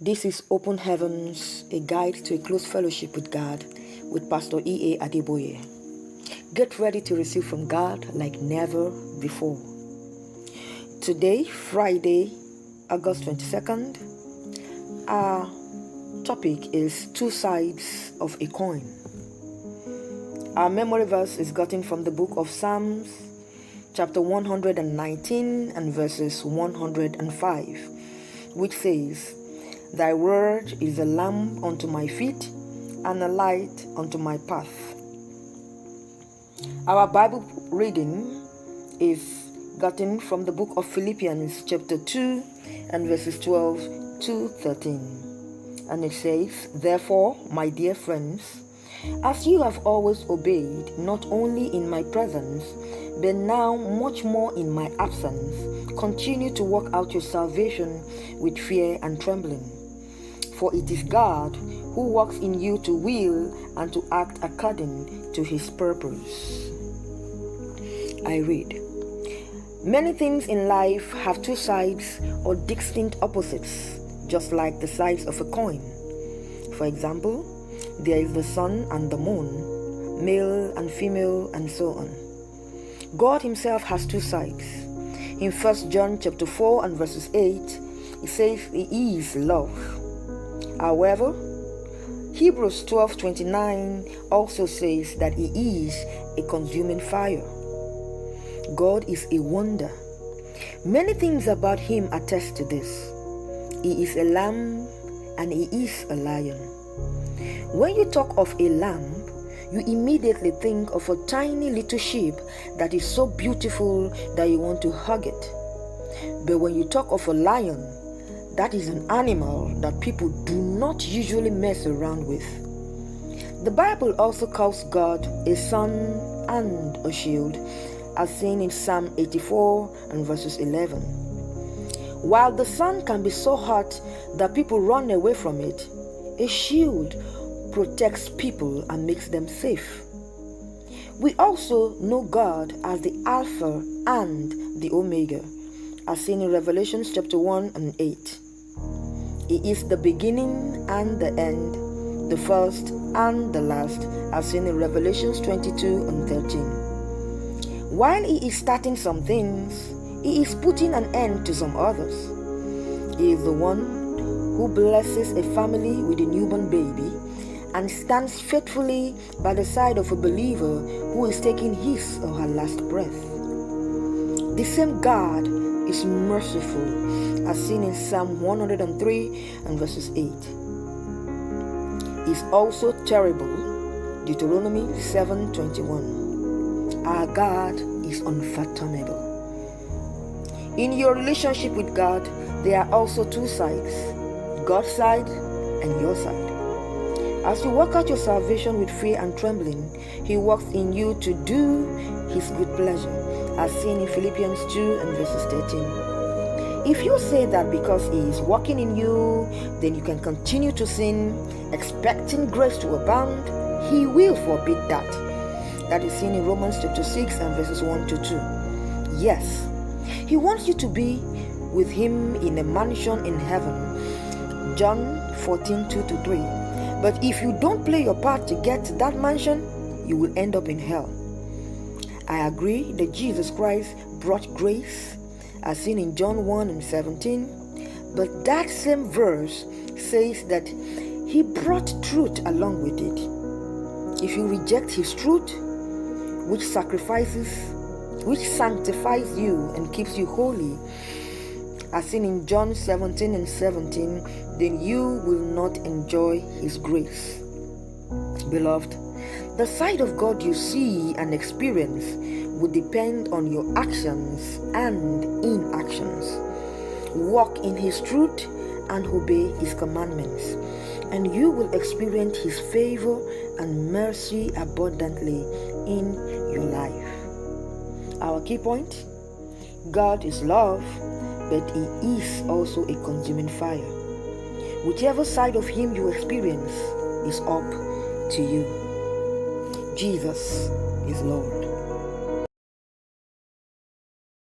This is Open Heavens, a guide to a close fellowship with God, with Pastor Efe Adeboye. Get ready to receive from God like never before. Today, Friday, August 22nd, our topic is two sides of a coin. Our memory verse is gotten from the book of Psalms, chapter 119 and verses 105, which says, "Thy word is a lamp unto my feet and a light unto my path." Our Bible reading is gotten from the book of Philippians chapter 2 and verses 12 to 13. And it says, "Therefore, my dear friends, as you have always obeyed, not only in my presence, but now much more in my absence, continue to work out your salvation with fear and trembling. For it is God who works in you to will and to act according to his purpose." I read, "Many things in life have two sides or distinct opposites, just like the sides of a coin. For example, there is the sun and the moon, male and female, and so on. God himself has two sides. In 1 John chapter 4 and verses 8, it says he is love. However, Hebrews 12:29 also says that he is a consuming fire. God is a wonder. Many things about him attest to this. He is a lamb and he is a lion. When you talk of a lamb, you immediately think of a tiny little sheep that is so beautiful that you want to hug it. But when you talk of a lion, that is an animal that people do not usually mess around with. The Bible also calls God a sun and a shield, as seen in Psalm 84 and verses 11. While the sun can be so hot that people run away from it, a shield protects people and makes them safe. We also know God as the Alpha and the Omega, as seen in Revelation chapter 1 and 8. He is the beginning and the end, the first and the last, as seen in Revelation 22 and 13. While he is starting some things, he is putting an end to some others. He is the one who blesses a family with a newborn baby and stands faithfully by the side of a believer who is taking his or her last breath. The same God is merciful, as seen in Psalm 103 and verses 8. He is also terrible, Deuteronomy 7:21. Our God is unfathomable. In your relationship with God, there are also two sides, God's side and your side. As you work out your salvation with fear and trembling, he works in you to do his good pleasure, as seen in Philippians 2 and verses 13. If you say that because he is working in you, then you can continue to sin, expecting grace to abound, he will forbid that. That is seen in Romans chapter 6 and verses 1 to 2. Yes, he wants you to be with him in a mansion in heaven, John 14:2 to 3. But if you don't play your part to get to that mansion, you will end up in hell. I agree that Jesus Christ brought grace, as seen in John 1 and 17, but that same verse says that he brought truth along with it. If you reject his truth, which sanctifies you and keeps you holy, as seen in John 17 and 17, then you will not enjoy his grace. Beloved, the side of God you see and experience will depend on your actions and inactions. Walk in his truth and obey his commandments, and you will experience his favor and mercy abundantly in your life. Our key point: God is love, but he is also a consuming fire. Whichever side of him you experience is up to you. Jesus is Lord.